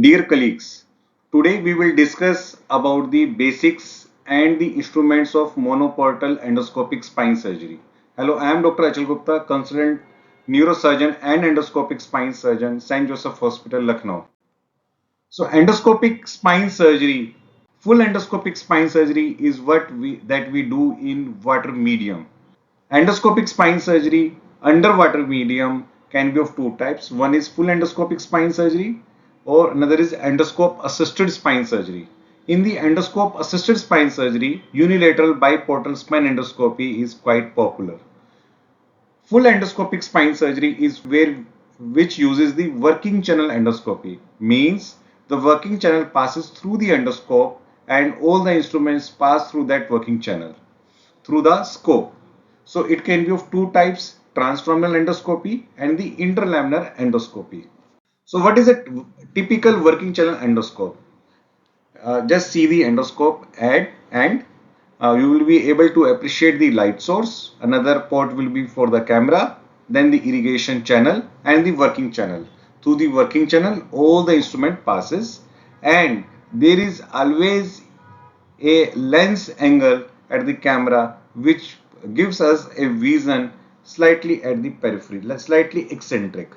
Dear colleagues, today we will discuss about the basics and the instruments of monoportal endoscopic spine surgery. Hello, I am Dr. Achal Gupta, consultant neurosurgeon and endoscopic spine surgeon, St. Joseph Hospital, Lucknow. So, endoscopic spine surgery, full endoscopic spine surgery is what we do in water medium. Endoscopic spine surgery underwater medium can be of two types. One is full endoscopic spine surgery or another is endoscope assisted spine surgery. In the endoscope assisted spine surgery, unilateral biportal spine endoscopy is quite popular. Full endoscopic spine surgery is where which uses the working channel endoscopy. Means the working channel passes through the endoscope and all the instruments pass through that working channel through the scope. So it can be of two types, transfemoral endoscopy and the interlaminar endoscopy. So what is a typical working channel endoscope? Just see the endoscope ad and you will be able to appreciate the light source. Another port will be for the camera, then the irrigation channel and the working channel. Through the working channel, all the instrument passes and there is always a lens angle at the camera which gives us a vision slightly at the periphery, slightly eccentric.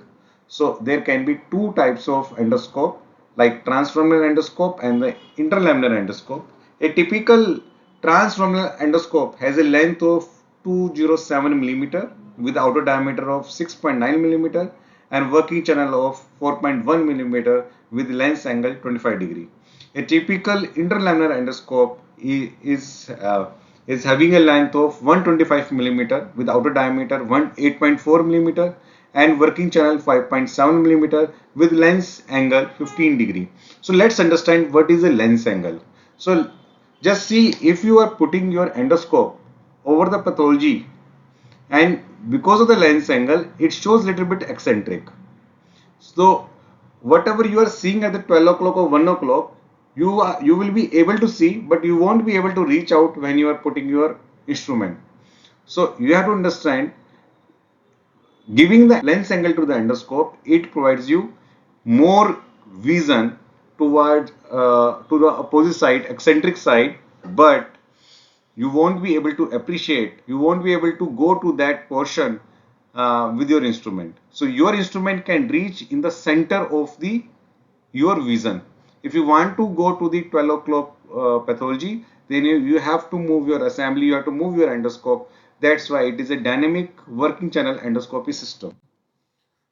So there can be two types of endoscope like transfemoral endoscope and the interlaminar endoscope. A typical transfemoral endoscope has a length of 207 millimeter with outer diameter of 6.9 millimeter and working channel of 4.1 millimeter with lens angle 25 degree. A typical interlaminar endoscope is having a length of 125 millimeter with outer diameter 8.4 millimeter and working channel 5.7 millimeter with lens angle 15 degree. So let's understand what is a lens angle. So just see, if you are putting your endoscope over the pathology and because of the lens angle it shows little bit eccentric. So whatever you are seeing at the 12 o'clock or 1 o'clock, you will be able to see, but you won't be able to reach out when you are putting your instrument. So you have to understand, giving the lens angle to the endoscope, it provides you more vision toward to the opposite side, eccentric side, but you won't be able to appreciate, you won't be able to go to that portion with your instrument. So your instrument can reach in the center of the your vision. If you want to go to the 12 o'clock pathology, then you have to move your assembly, you have to move your endoscope. That's why it is a dynamic working channel endoscopy system.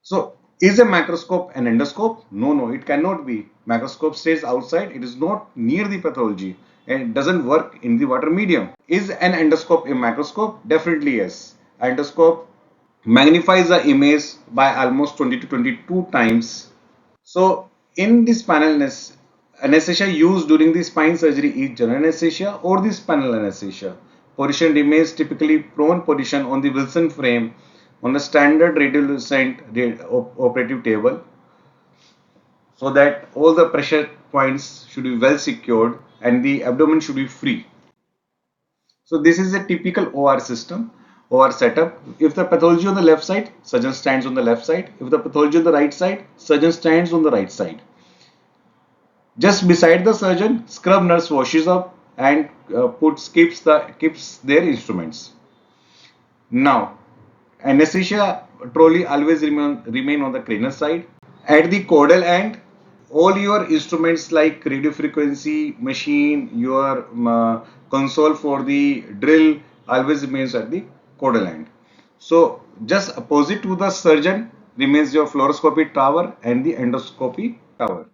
So is a macroscope an endoscope? No, no, it cannot be. Macroscope stays outside, it is not near the pathology and it doesn't work in the water medium. Is an endoscope a macroscope? Definitely yes. Endoscope magnifies the image by almost 20 to 22 times. So in the spinal anesthesia used during the spine surgery is general anesthesia or the spinal anesthesia. Position remains typically prone position on the Wilson frame on a standard radiolucent operative table so that all the pressure points should be well secured and the abdomen should be free. So this is a typical OR system, OR setup. If the pathology on the left side, surgeon stands on the left side. If the pathology on the right side, surgeon stands on the right side. Just beside the surgeon, scrub nurse washes up and keeps their instruments. Now, anesthesia trolley always remain on the cranial side. At the caudal end, all your instruments like radio frequency machine, your console for the drill always remains at the caudal end. So just opposite to the surgeon remains your fluoroscopy tower and the endoscopy tower.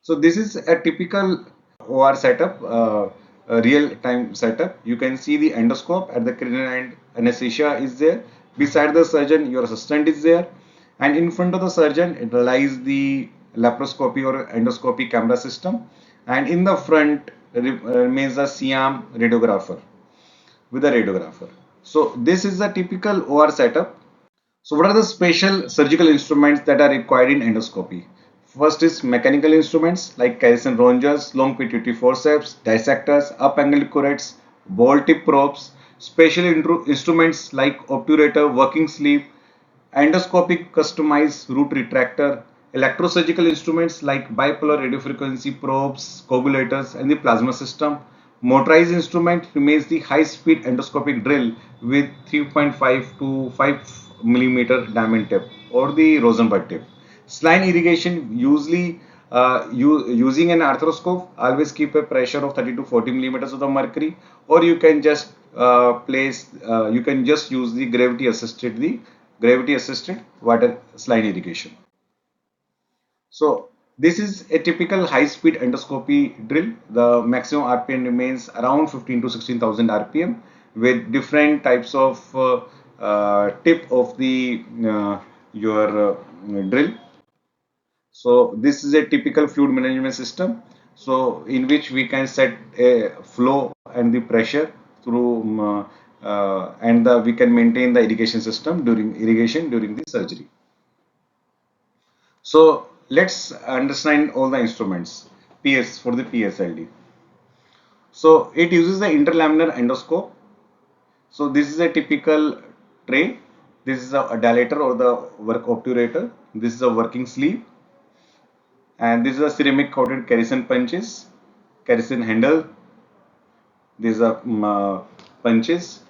So this is a typical OR setup, a real-time setup. You can see the endoscope at the cranial end, anesthesia is there. Beside the surgeon, your assistant is there. And in front of the surgeon, it lies the laparoscopy or endoscopy camera system. And in the front remains the CM radiographer with a radiographer. So this is the typical OR setup. So what are the special surgical instruments that are required in endoscopy? First is mechanical instruments like Carrison rongers, long pituitary forceps, dissectors, up angle curettes, ball tip probes, special instruments like obturator, working sleeve, endoscopic customized root retractor, Electrosurgical instruments like bipolar radiofrequency probes, coagulators, and the plasma system. Motorized instrument remains the high-speed endoscopic drill with 3.5 to 5 millimeter diamond tip or the Rosenberg tip. Saline irrigation usually using an arthroscope, always keep a pressure of 30 to 40 millimeters of the mercury, or you can just you can just use the gravity assisted water saline irrigation. So this is a typical high-speed endoscopy drill. The maximum RPM remains around 15 to 16,000 RPM with different types of tip of the your drill. So this is a typical fluid management system. So in which we can set a flow and the pressure through we can maintain the irrigation during the surgery. So let's understand all the instruments. PS for the PSLD. So it uses the interlaminar endoscope. So this is a typical tray. This is a dilator or the work obturator. This is a working sleeve, and this is a ceramic coated kerosene punches, kerosene handle. These are punches.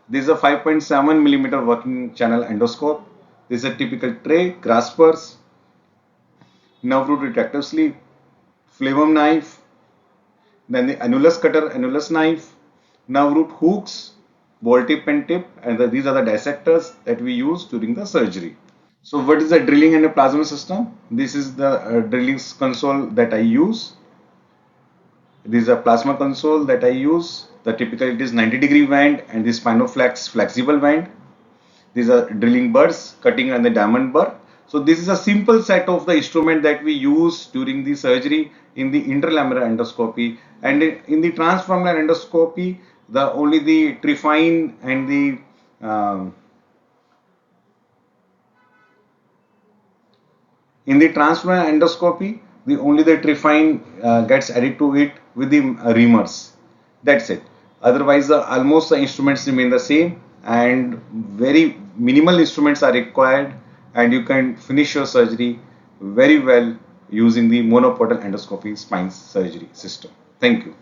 This is a 5.7 millimeter working channel endoscope. This is a typical tray, graspers, nerve root retractor sleeve, phlegm knife, then the annulus cutter, annulus knife, nerve root hooks, ball tip and tip, and these are the dissectors that we use during the surgery. So what is the drilling and a plasma system? This is the drilling console that I use. This is a plasma console that I use. The typical it is 90-degree band and this spinoflex flexible band. These are drilling burrs, cutting and the diamond burr. So this is a simple set of the instrument that we use during the surgery in the interlaminar endoscopy, and in the transfemoral endoscopy, the only the trifine and the in the transfemoral endoscopy, the only the trifine gets added to it with the reamers. That's it. Otherwise, almost the instruments remain the same, and very minimal instruments are required, and you can finish your surgery very well using the monoportal endoscopy spine surgery system. Thank you.